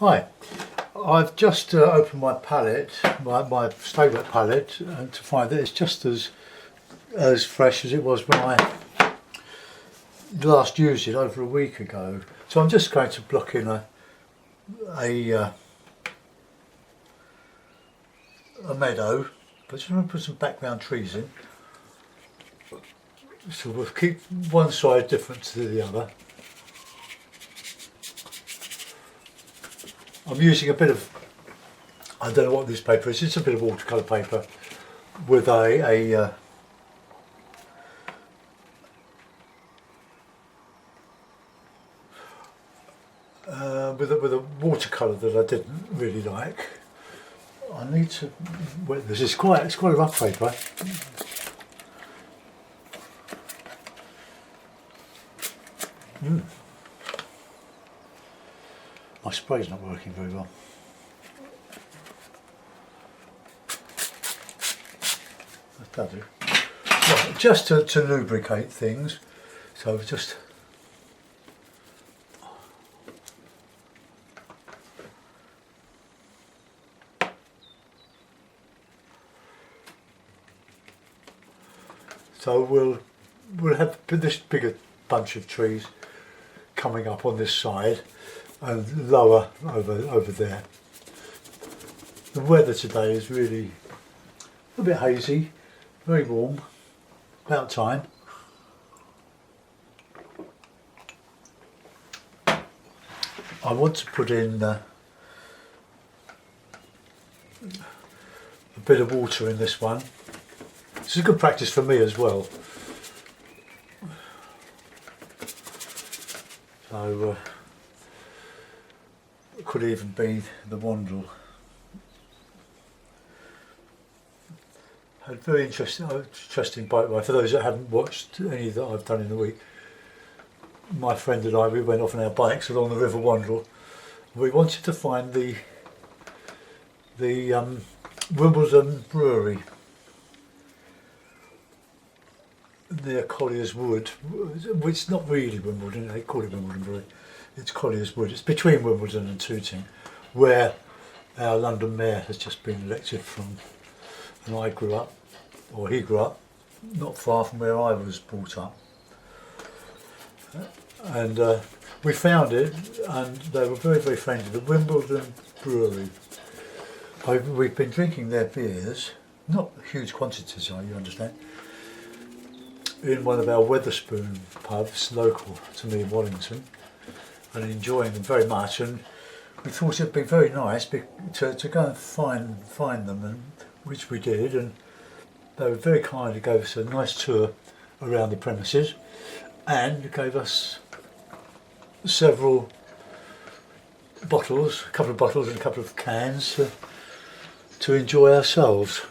Hi, I've just opened my palette, my stay wet palette, and to find that it's just as fresh as it was when I last used it over a week ago. So I'm just going to block in a meadow, but just want to put some background trees in. So we'll keep one side different to the other. I'm using a bit of, I don't know what this paper is, it's a bit of watercolour paper with with a watercolour that I didn't really like. I need to wet this. It's quite a rough paper. My spray's not working very well. That'll do. Right, just to lubricate things, so just we'll have this bigger bunch of trees coming up on this side and lower over there. The weather today is really a bit hazy, very warm, about time. I want to put in a bit of water in this one. This is good practice for me as well. So it could even be the Wandle. A very interesting bike ride. For those that haven't watched any that I've done in the week, my friend and I, we went off on our bikes along the River Wandle. We wanted to find the Wimbledon Brewery near Collier's Wood, which is not really Wimbledon, they call it Wimbledon Brewery. It's Collier's Wood. It's between Wimbledon and Tooting, where our London Mayor has just been elected from, and I grew up, or he grew up, not far from where I was brought up. And we found it, and they were very, very friendly. The Wimbledon Brewery. We've been drinking their beers, not huge quantities, you understand, in one of our Wetherspoon pubs, local to me in Wallington, and enjoying them very much. And we thought it'd be very nice to go and find them, and which we did. And they were very kind to give us a nice tour around the premises, and gave us several bottles, a couple of bottles and a couple of cans to enjoy ourselves,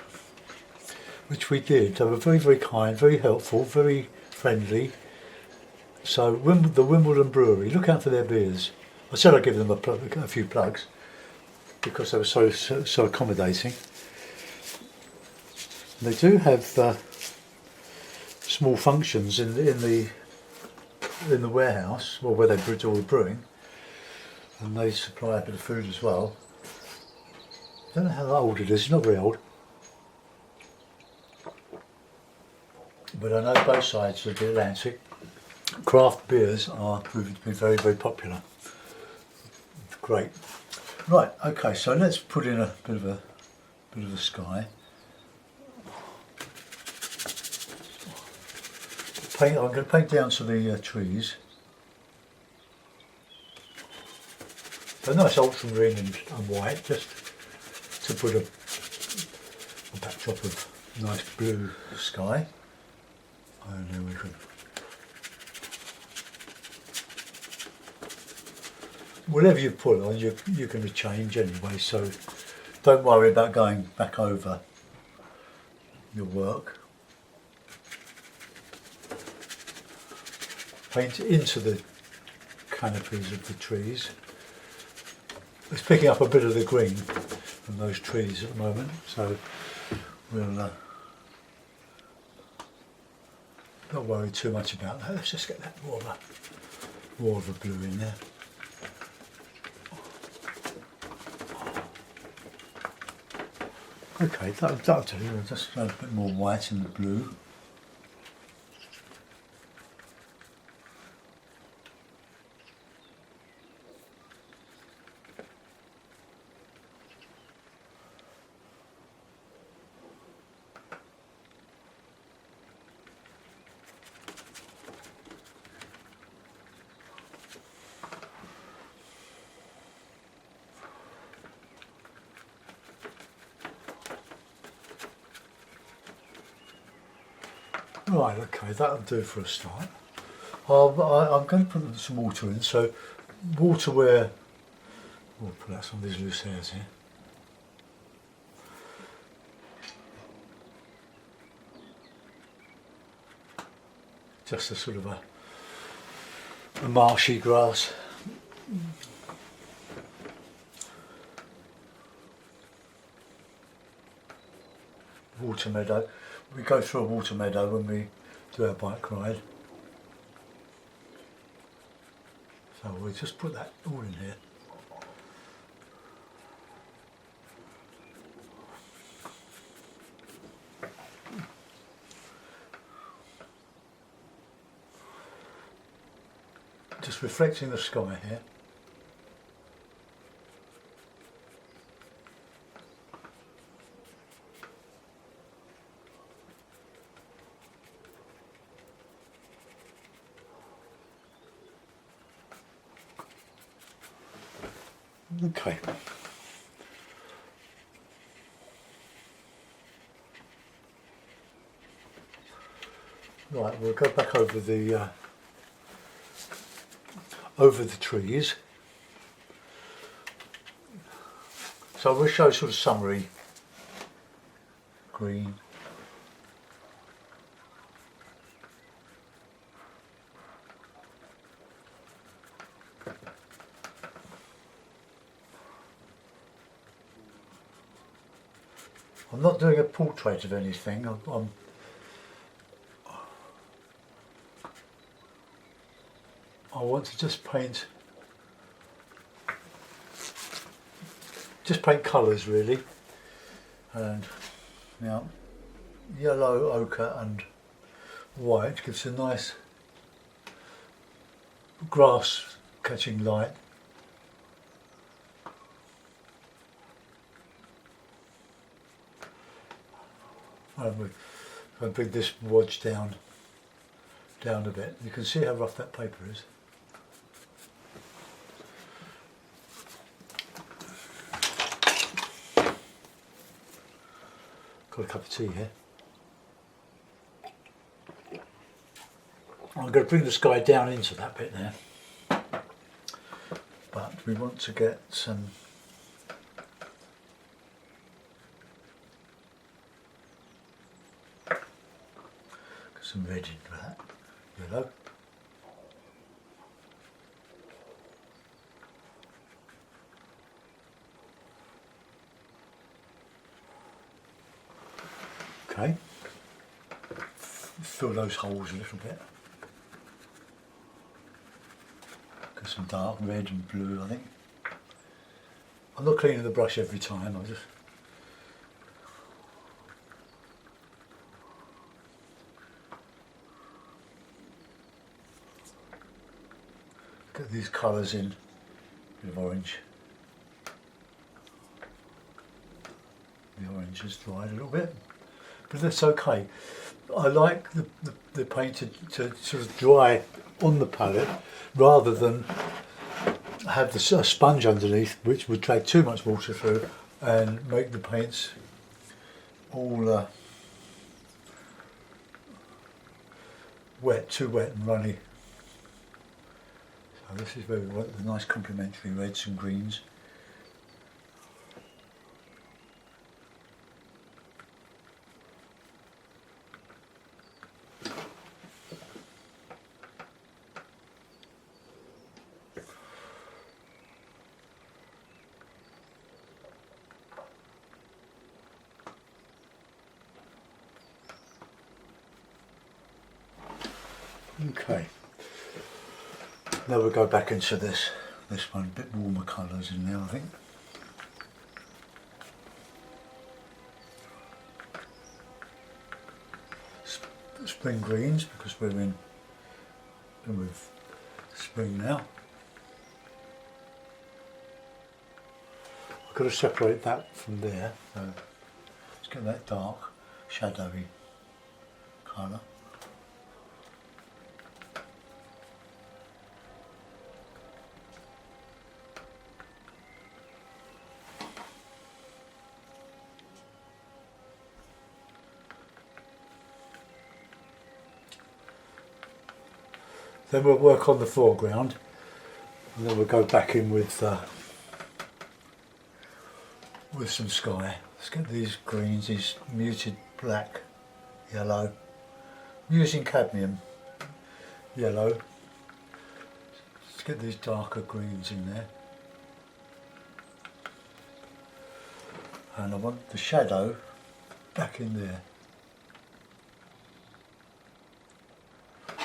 which we did. They were very, very kind, very helpful, very friendly. So the Wimbledon Brewery, look out for their beers. I said I'd give them a few plugs because they were so accommodating. They do have small functions in the warehouse, or where they do all the brewing, and they supply a bit of food as well. I don't know how old it is. It's not very old. But I know both sides of the Atlantic, craft beers are proving to be very, very popular. Great. Right, okay, so let's put in a bit of a sky. I'm going to paint down to the trees. A nice ultramarine and white, just to put a backdrop of nice blue sky. And then we can, whatever you put on, you're going to change anyway, so don't worry about going back over your work. Paint into the canopies of the trees. It's picking up a bit of the green from those trees at the moment, so we'll not worry too much about that. Let's just get that more of a blue in there. Okay, that'll do. I'll just add a bit more white in the blue. Right, okay, that'll do for a start. I'm going to put some water in, so water where, we'll put out some of these loose hairs here. Just a sort of a marshy grass. Water meadow. We go through a water meadow when we do our bike ride. So we'll just put that all in here. Just reflecting the sky here. Okay. Right, we'll go back over the trees. So we'll show sort of summary green. I'm not doing a portrait of anything. I want to just paint colours really, and now yellow, ochre and white gives a nice grass catching light. I'll bring this wodge down a bit. You can see how rough that paper is. Got a cup of tea here. I'm going to bring the sky down into that bit there, but we want to get some red into that, yellow. Okay, fill those holes a little bit. Get some dark red and blue, I think. I'm not cleaning the brush every time, I just get these colours in, a bit of orange. The orange has dried a little bit, but that's okay. I like the paint to sort of dry on the palette rather than have a sponge underneath, which would drag too much water through and make the paints all too wet and runny. So this is where we want the nice complementary reds and greens. Okay, now we'll go back into this one, a bit warmer colours in there I think. spring greens because we're in with spring now. I've got to separate that from there, so let's get that dark, shadowy colour. Then we'll work on the foreground, and then we'll go back in with some sky. Let's get these greens, these muted black, yellow. I'm using cadmium yellow. Let's get these darker greens in there. And I want the shadow back in there.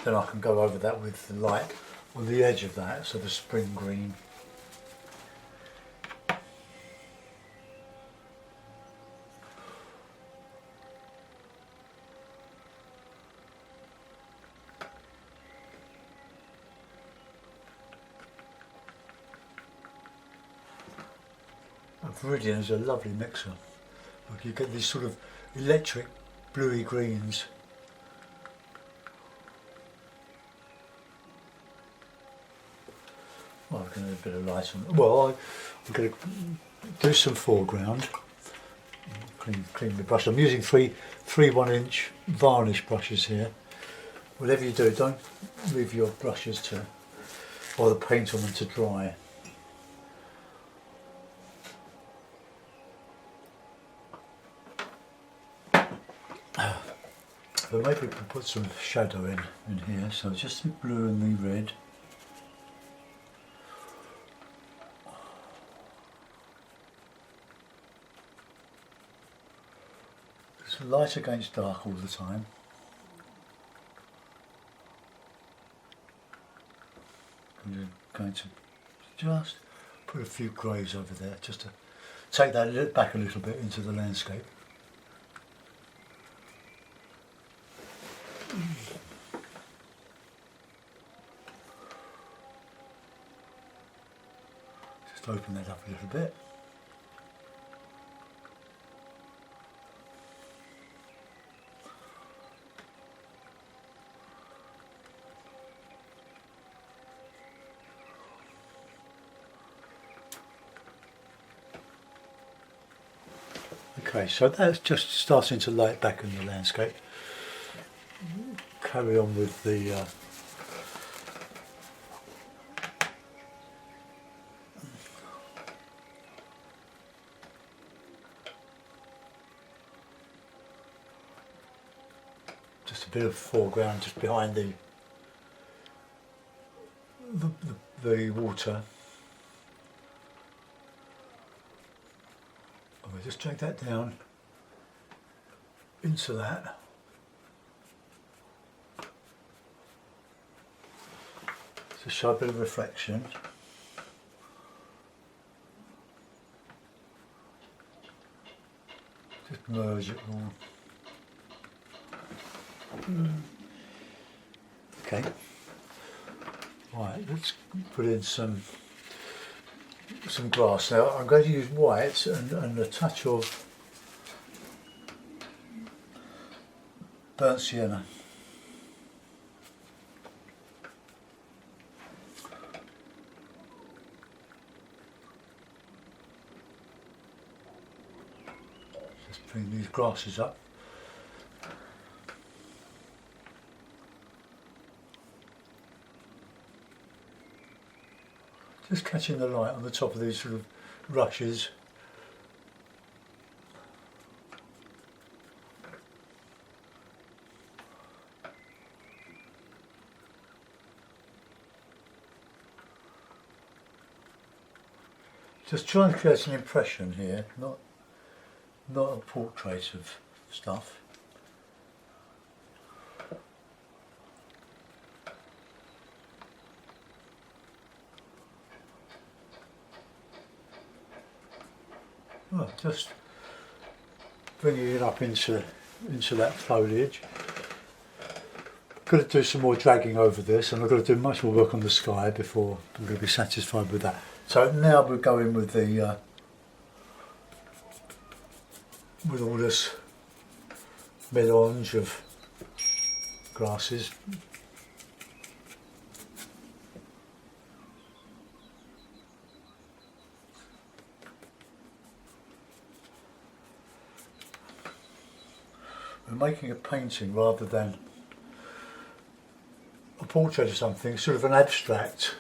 Then I can go over that with the light on the edge of that, so the spring green. Viridian is a lovely mixer. Look, you get these sort of electric bluey greens. Well, I'm going to do a bit of light on it. Well, I'm going to do some foreground. Clean the brush. I'm using three 1-inch varnish brushes here. Whatever you do, don't leave your brushes to, or the paint on them to dry. But maybe we can put some shadow in here, so just the blue and the red. It's light against dark all the time. I'm going to just put a few greys over there, just to take that back a little bit into the landscape. Just open that up a little bit. Okay, so that's just starting to light back in the landscape. Carry on with the just a bit of foreground just behind the water. We'll just drag that down into that. To show a bit of reflection. Just merge it all. Okay. Right, let's put in some grass. Now I'm going to use white and a touch of burnt sienna. Just bring these grasses up. Just catching the light on the top of these sort of rushes. Just trying to create an impression here, not a portrait of stuff. Well, just bringing it up into that foliage. got to do some more dragging over this, and I've got to do much more work on the sky before I'm going to be satisfied with that. So now we're going with the with all this melange of grasses. We're making a painting rather than a portrait of something, sort of an abstract.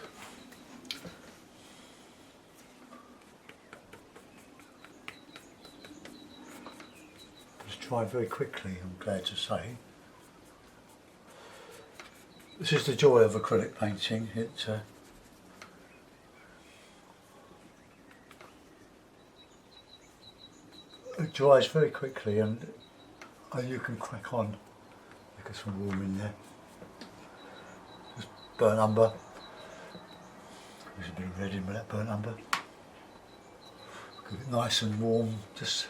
Just dry very quickly, I'm glad to say. This is the joy of acrylic painting. It dries very quickly, and you can crack on. Get some warm in there. Just burnt umber. There's a bit of red in with that burnt umber. Keep it nice and warm. Just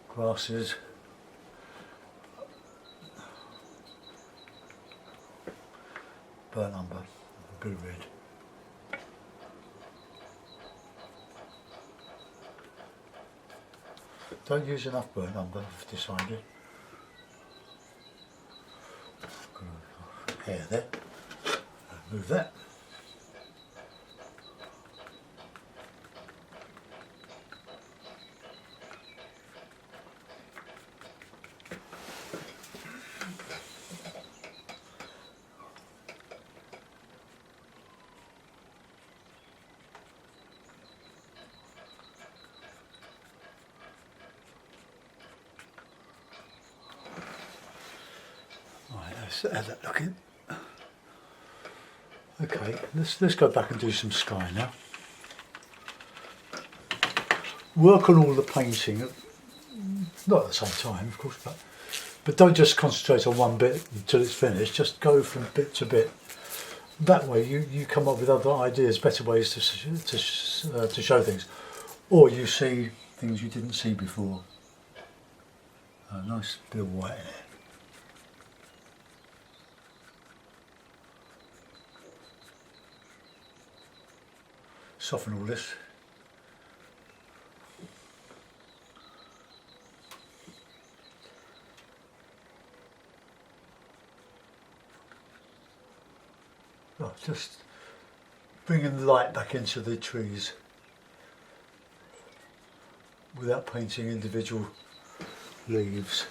grasses. Burnt umber. A bit of red. Don't use enough burnt umber, I've decided. Hair there. Move that. Right, how's that looking? Okay, let's go back and do some sky now. Work on all the painting, not at the same time, of course, but don't just concentrate on one bit until it's finished. Just go from bit to bit. That way, you come up with other ideas, better ways to show things, or you see things you didn't see before. A nice bit of white in there. Soften all this. Oh, just bringing the light back into the trees without painting individual leaves.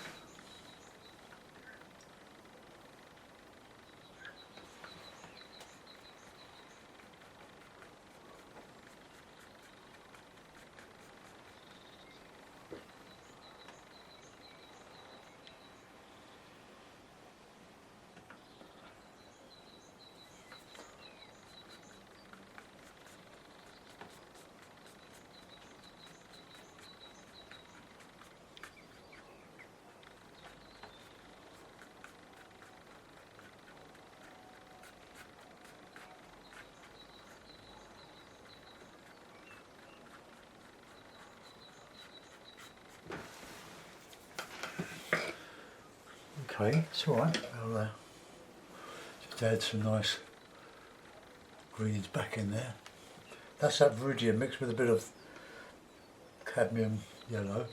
Okay, it's alright. I'll just add some nice greens back in there. That's that viridian mixed with a bit of cadmium yellow.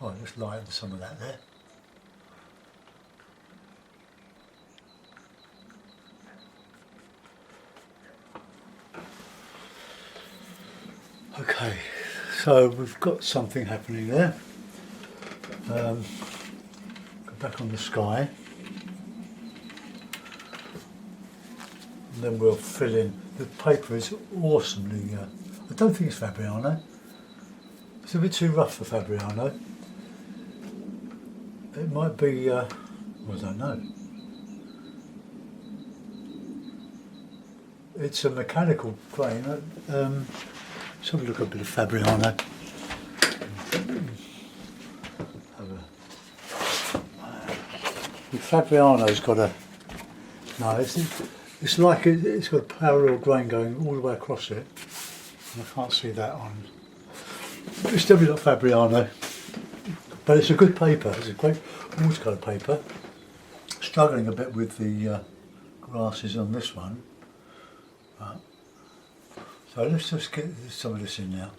Right, just lighten some of that there. Okay, so we've got something happening there. Go back on the sky. And then we'll fill in. The paper is awesomely, I don't think it's Fabriano. It's a bit too rough for Fabriano. It might be, well, I don't know. It's a mechanical grain. Let's have a look at a bit of Fabriano. With Fabriano's got a, no, it's like it's got a parallel grain going all the way across it. And I can't see that on. It's definitely not Fabriano, but it's a good paper. It's a great watercolour paper. Struggling a bit with the grasses on this one. So let's just get some of this in now.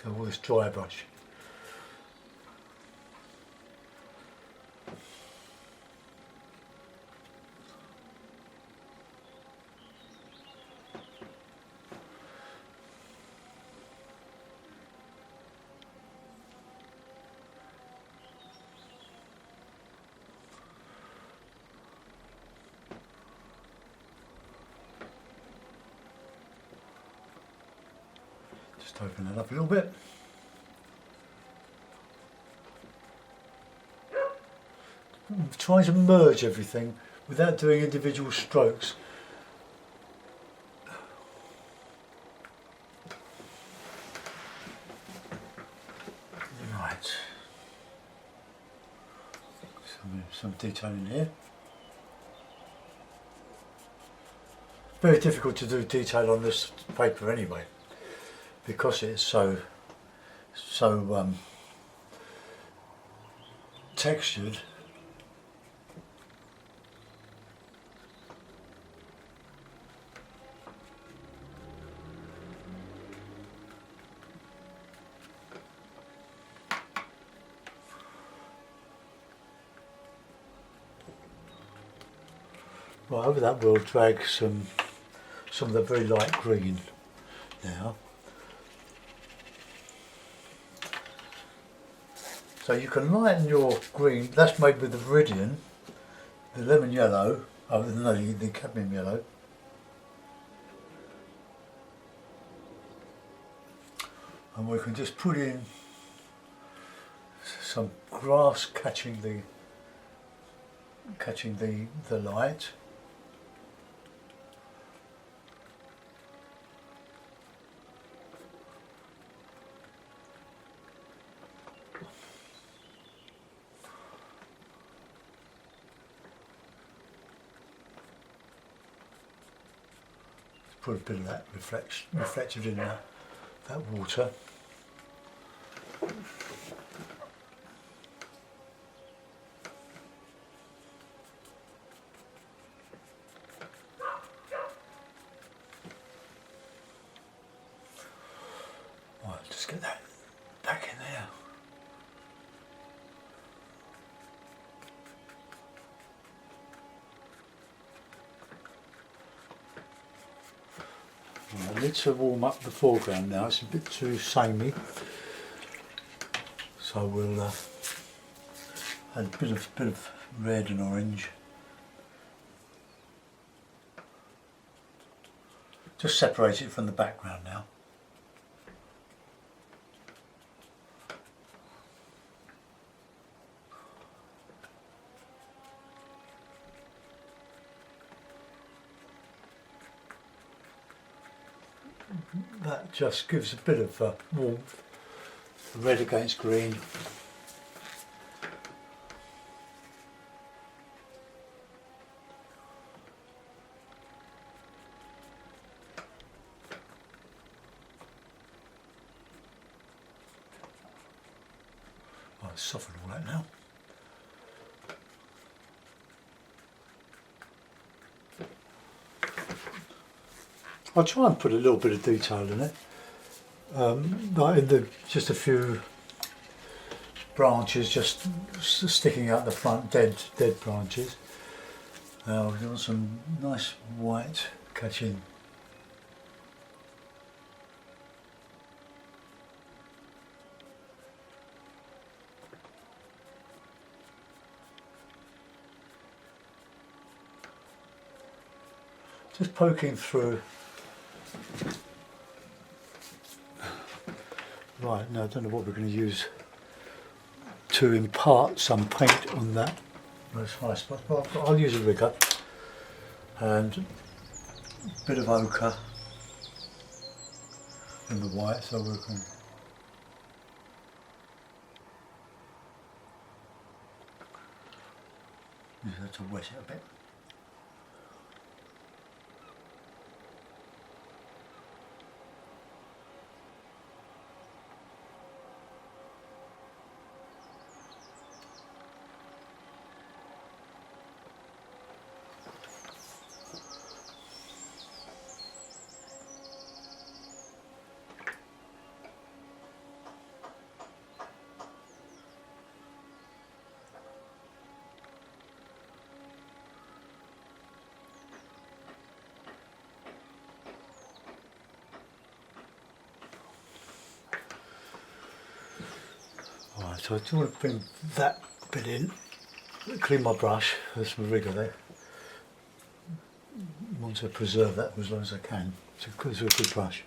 So all this dry brush. Just open it up a little bit. Trying to merge everything without doing individual strokes. Right. Some detail in here. Very difficult to do detail on this paper anyway, because it's so textured. Right, over that we'll drag some of the very light green now. So you can lighten your green. That's made with the Viridian, the lemon yellow, oh no, the cadmium yellow. And we can just put in some grass catching the light. Put a bit of that reflected in that water. Right, just get that back in there. I need to warm up the foreground now, it's a bit too samey, so we'll add a bit of red and orange. Just separate it from the background now. That just gives a bit of warmth, red against green. I'll soften all that now. I'll try and put a little bit of detail in it, like in just a few branches just sticking out the front, dead branches. We've got some nice white catching. Just poking through. Right, now I don't know what we're going to use to impart some paint on that those high spots. But I'll use a rigger and a bit of ochre in the white, so we can use that to wet it a bit. Alright, so I just want to bring that bit in, clean my brush, there's some rigger there. I want to preserve that as long as I can, so it's a good brush.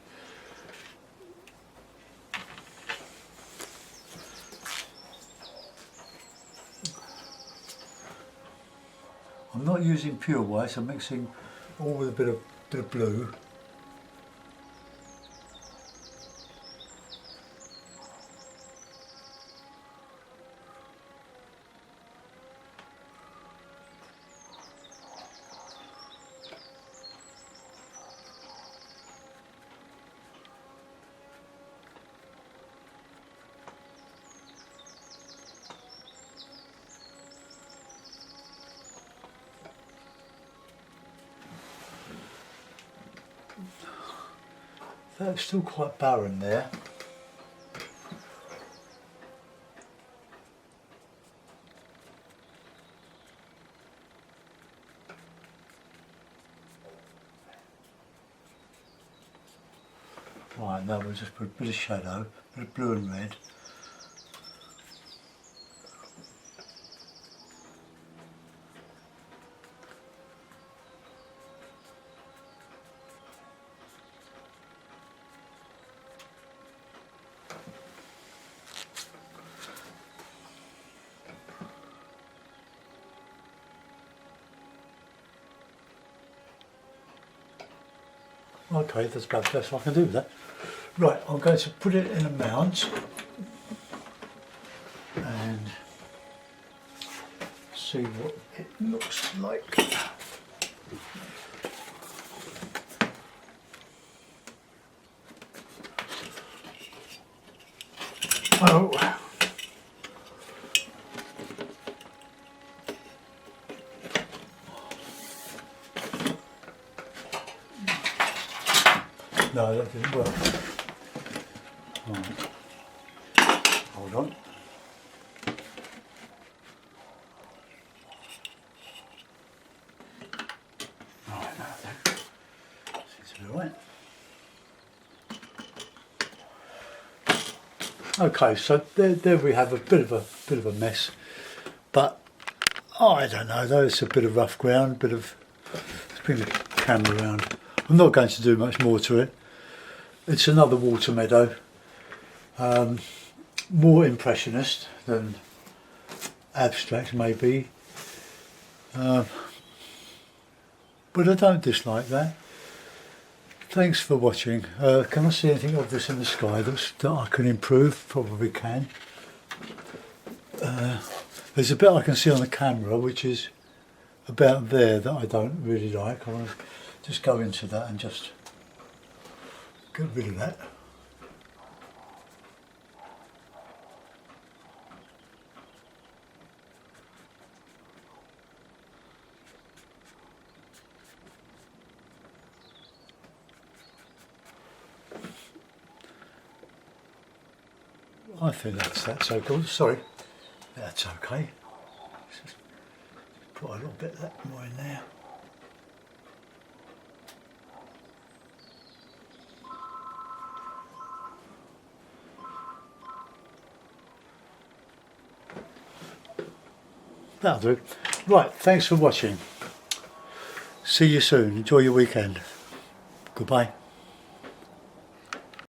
I'm not using pure white, I'm mixing all with a bit of blue. That's still quite barren there. Right, now we'll just put a bit of shadow, a bit of blue and red. Okay, that's about the best I can do with that. Right, I'm going to put it in a mount and see what it looks like. Oh. No, that didn't work. Right. Hold on. Right, now that seems to be right. Okay, so there we have a bit of a mess, but I don't know though. It's a bit of rough ground, let's bring the camera around. I'm not going to do much more to it. It's another water meadow, more impressionist than abstract maybe, but I don't dislike that. Thanks for watching. Can I see anything obvious in the sky that I can improve? Probably can. There's a bit I can see on the camera which is about there that I don't really like. I want to just go into that and just get rid of that. I think that's so cool. Sorry, that's okay. Just put a little bit of that more in there. That'll do. Right, thanks for watching. See you soon. Enjoy your weekend. Goodbye.